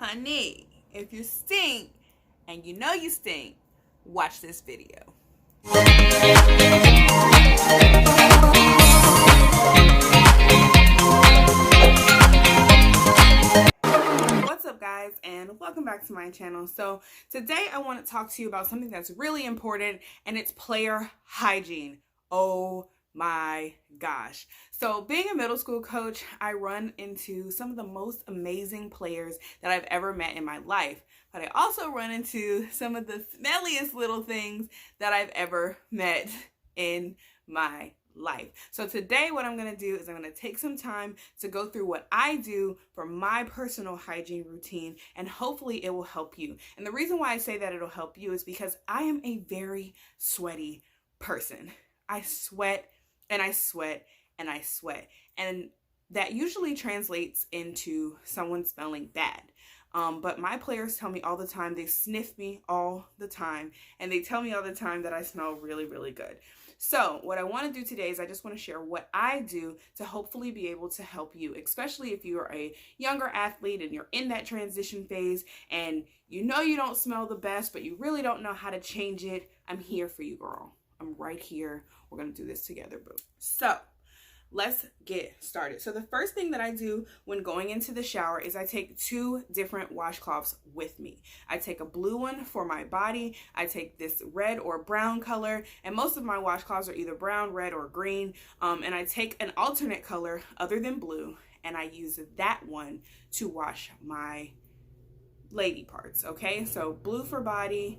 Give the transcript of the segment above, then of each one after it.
Honey, if you stink and you know you stink, watch this video. What's up, guys, and welcome back to my channel. So today I want to talk to you about something that's really important, and it's player hygiene. Oh my gosh. So being a middle school coach, I run into some of the most amazing players that I've ever met in my life. But I also run into some of the smelliest little things that I've ever met in my life. So today what I'm going to do is I'm going to take some time to go through what I do for my personal hygiene routine, and hopefully it will help you. And the reason why I say that it'll help you is because I am a very sweaty person. I sweat and I sweat and I sweat. And that usually translates into someone smelling bad. But my players tell me all the time, they sniff me all the time, and they tell me all the time that I smell really, really good. So what I want to do today is I just want to share what I do to hopefully be able to help you, especially if you are a younger athlete and you're in that transition phase and you know you don't smell the best, but you really don't know how to change it. I'm here for you, girl. I'm right here. We're going to do this together, boo. So let's get started. So the first thing that I do when going into the shower is I take two different washcloths with me. I take a blue one for my body. I take this red or brown color, and most of my washcloths are either brown, red, or green. And I take an alternate color other than blue, and I use that one to wash my lady parts. Okay, so blue for body,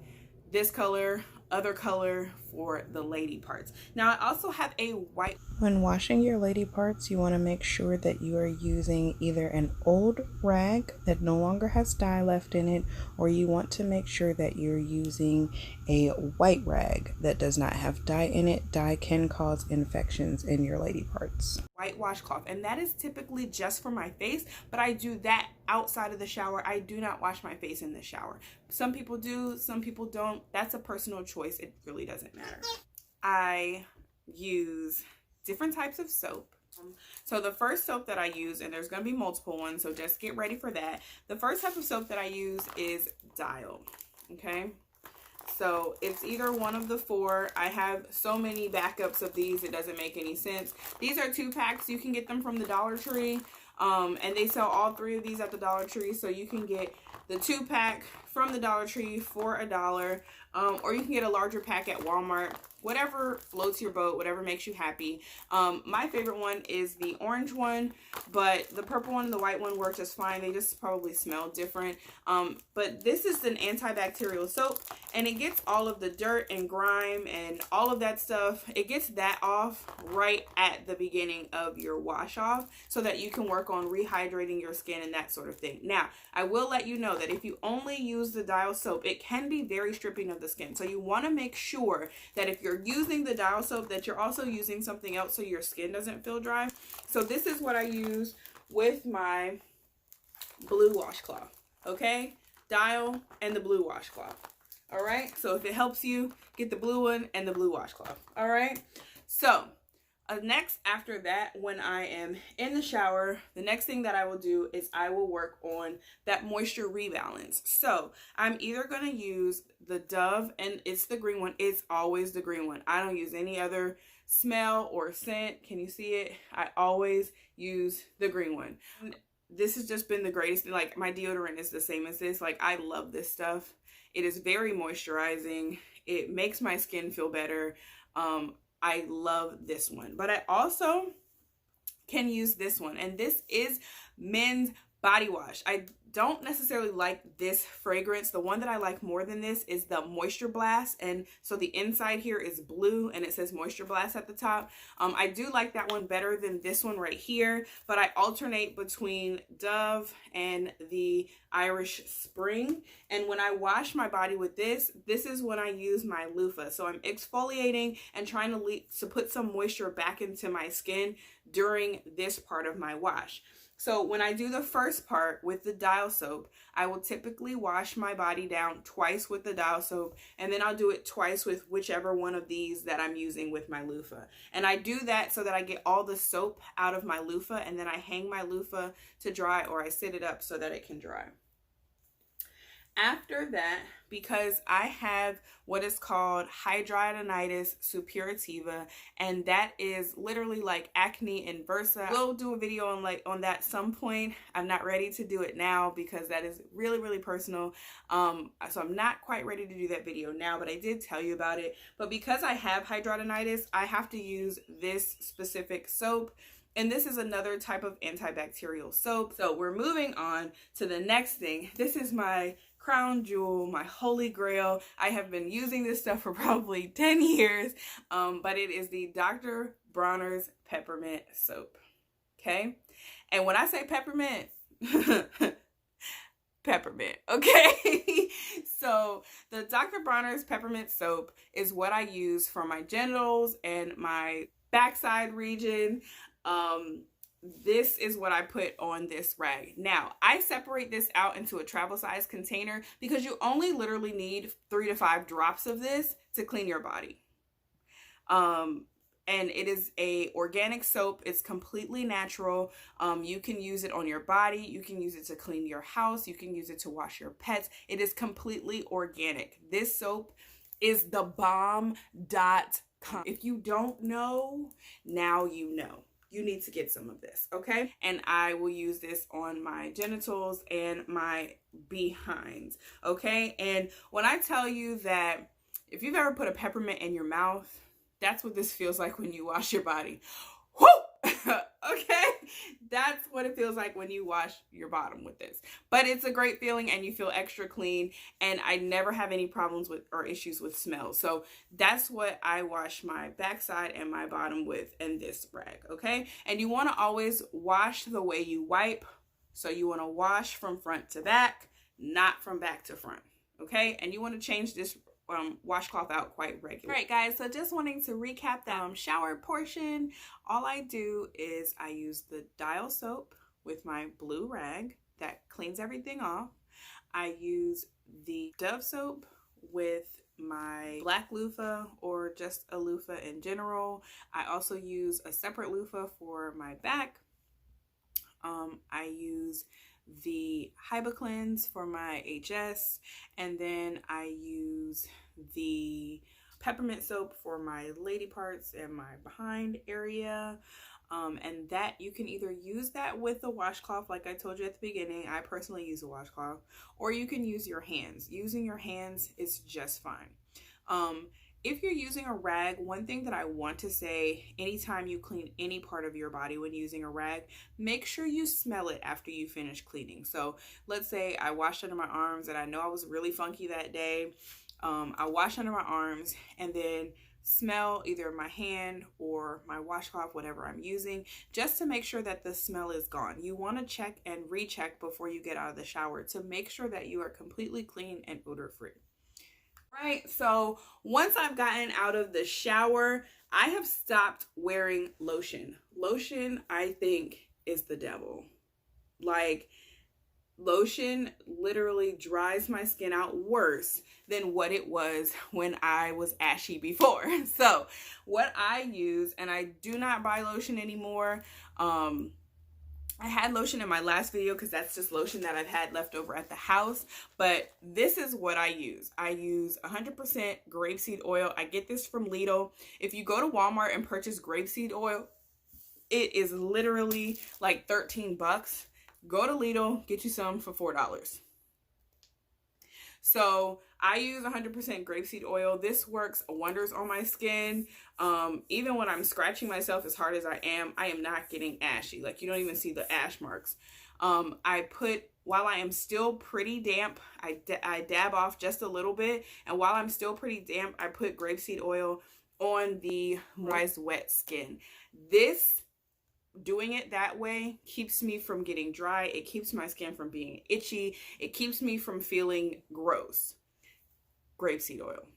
this color, other color for the lady parts. Now I also have a white. When washing your lady parts, you want to make sure that you are using either an old rag that no longer has dye left in it, or you want to make sure that you're using a white rag that does not have dye in it. Dye can cause infections in your lady parts. White washcloth, and that is typically just for my face, but I do that outside of the shower. I do not wash my face in the shower. Some people do, some people don't. That's a personal choice. It really doesn't matter. I use different types of soap. So the first soap that I use, and there's going to be multiple ones, so just get ready for that. The first type of soap that I use is Dial. Okay, so it's either one of the four. I have so many backups of these, it doesn't make any sense. These are 2-packs. You can get them from the Dollar Tree, and they sell all 3 of these at the Dollar Tree. So you can get the 2-pack from the Dollar Tree for $1, or you can get a larger pack at Walmart. Whatever floats your boat, whatever makes you happy. My favorite one is the orange one, but the purple one and the white one work just fine. They just probably smell different. But this is an antibacterial soap, and it gets all of the dirt and grime and all of that stuff. It gets that off right at the beginning of your wash off so that you can work on rehydrating your skin and that sort of thing. Now, I will let you know that if you only use the Dial soap, it can be very stripping of the skin. So you want to make sure that if you're using the Dial soap, that you're also using something else so your skin doesn't feel dry. So this is what I use with my blue washcloth. Okay, Dial and the blue washcloth. All right, so if it helps you, get the blue one and the blue washcloth. All right, so next, after that, when I am in the shower, the next thing that I will do is I will work on that moisture rebalance. So I'm either going to use the Dove, and it's the green one. It's always the green one. I don't use any other smell or scent. Can you see it? I always use the green one. This has just been the greatest. Like, my deodorant is the same as this. Like, I love this stuff. It is very moisturizing. It makes my skin feel better. I love this one, but I also can use this one, and this is men's body wash. I don't necessarily like this fragrance. The one that I like more than this is the Moisture Blast, and so the inside here is blue and it says Moisture Blast at the top. I do like that one better than this one right here, but I alternate between Dove and the Irish Spring. And when I wash my body with this is when I use my loofah. So I'm exfoliating and trying to put some moisture back into my skin during this part of my wash. So when I do the first part with the Dial soap, I will typically wash my body down twice with the Dial soap, and then I'll do it twice with whichever one of these that I'm using with my loofah. And I do that so that I get all the soap out of my loofah, and then I hang my loofah to dry, or I sit it up so that it can dry. After that, because I have what is called hidradenitis suppurativa, and that is literally like acne inversa. We'll do a video on that some point. I'm not ready to do it now because that is really personal. So I'm not quite ready to do that video now, but I did tell you about it. But because I have hidradenitis, I have to use this specific soap. And this is another type of antibacterial soap. So we're moving on to the next thing. This is my crown jewel, my holy grail. I have been using this stuff for probably 10 years, but it is the Dr. Bronner's Peppermint Soap, okay? And when I say peppermint, peppermint, okay? So the Dr. Bronner's Peppermint Soap is what I use for my genitals and my backside region. This is what I put on this rag. Now, I separate this out into a travel size container because you only literally need 3 to 5 drops of this to clean your body. And it is a organic soap. It's completely natural. You can use it on your body. You can use it to clean your house. You can use it to wash your pets. It is completely organic. This soap is the bomb.com. If you don't know, now you know. You need to get some of this, okay? And I will use this on my genitals and my behinds, okay? And when I tell you that if you've ever put a peppermint in your mouth, that's what this feels like when you wash your body. Whoo! Okay? That's what it feels like when you wash your bottom with this. But it's a great feeling and you feel extra clean, and I never have any problems with or issues with smell. So that's what I wash my backside and my bottom with in this rag, okay? And you want to always wash the way you wipe. So you want to wash from front to back, not from back to front, okay? And you want to change this washcloth out quite regularly. All right, guys, so just wanting to recap that shower portion. All I do is I use the Dial soap with my blue rag that cleans everything off. I use the Dove soap with my black loofah or just a loofah in general. I also use a separate loofah for my back. I use the Hibiclens for my HS, and then I use the peppermint soap for my lady parts and my behind area. And that you can either use that with a washcloth, like I told you at the beginning. I personally use a washcloth, or you can use your hands. Using your hands is just fine. If you're using a rag, one thing that I want to say, anytime you clean any part of your body when using a rag, make sure you smell it after you finish cleaning. So let's say I washed under my arms and I know I was really funky that day. I wash under my arms and then smell either my hand or my washcloth, whatever I'm using, just to make sure that the smell is gone. You want to check and recheck before you get out of the shower to make sure that you are completely clean and odor free. Right, so once I've gotten out of the shower, I have stopped wearing lotion. Lotion, I think, is the devil. Like, lotion literally dries my skin out worse than what it was when I was ashy before. So what I use, and I do not buy lotion anymore. I had lotion in my last video because that's just lotion that I've had left over at the house. But this is what I use. I use 100% grapeseed oil. I get this from Lidl. If you go to Walmart and purchase grapeseed oil, it is literally like 13 bucks. Go to Lidl, get you some for $4. So I use 100% grapeseed oil. This works wonders on my skin. Even when I'm scratching myself as hard as I am not getting ashy. Like, you don't even see the ash marks. While I am still pretty damp, I dab off just a little bit. And while I'm still pretty damp, I put grapeseed oil on the moisturized wet skin. Doing it that way keeps me from getting dry. It keeps my skin from being itchy. It keeps me from feeling gross. Grapeseed oil.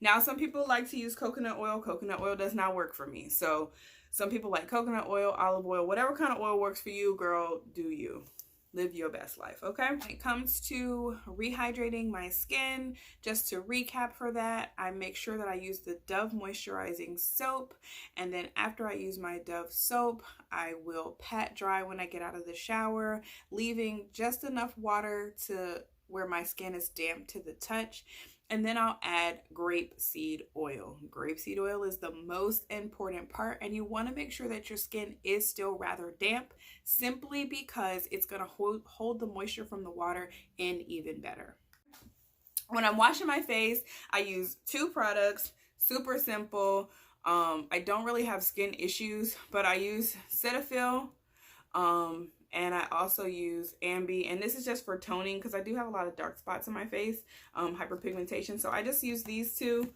Now, some people like to use coconut oil. Coconut oil does not work for me. So some people like coconut oil, olive oil, whatever kind of oil works for you, girl, do you. Live your best life, okay? When it comes to rehydrating my skin, just to recap for that, I make sure that I use the Dove Moisturizing Soap. And then after I use my Dove soap, I will pat dry when I get out of the shower, leaving just enough water to where my skin is damp to the touch. And then I'll add grapeseed oil. Grapeseed oil is the most important part, and you want to make sure that your skin is still rather damp, simply because it's going to hold the moisture from the water in even better. When I'm washing my face, I use 2 products, super simple. I don't really have skin issues, but I use Cetaphil, and I also use Ambi, and this is just for toning because I do have a lot of dark spots in my face, hyperpigmentation. So I just use these 2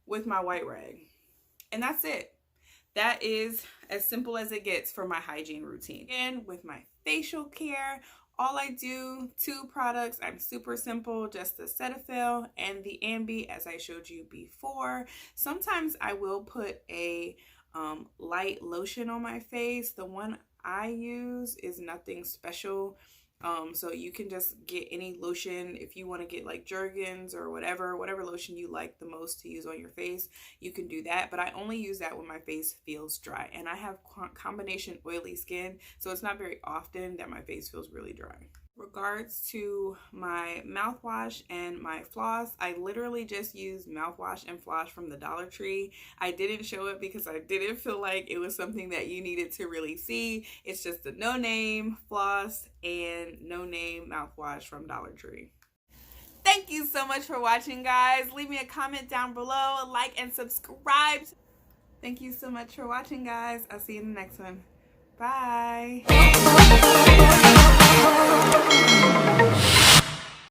with my white rag, and that's it. That is as simple as it gets for my hygiene routine. And with my facial care, all I do, 2 products. I'm super simple, just the Cetaphil and the Ambi, as I showed you before. Sometimes I will put a light lotion on my face. The one I use is nothing special. So you can just get any lotion. If you want to get like Jergens or whatever lotion you like the most to use on your face, you can do that. But I only use that when my face feels dry, and I have combination oily skin, so it's not very often that my face feels really dry. Regards to my mouthwash and my floss, I literally just use mouthwash and floss from the Dollar Tree. I didn't show it because I didn't feel like it was something that you needed to really see. It's just a no-name floss and no-name mouthwash from Dollar Tree. Thank you so much for watching, guys. Leave me a comment down below, like and subscribe. Thank you so much for watching, guys. I'll see you in the next one. Bye.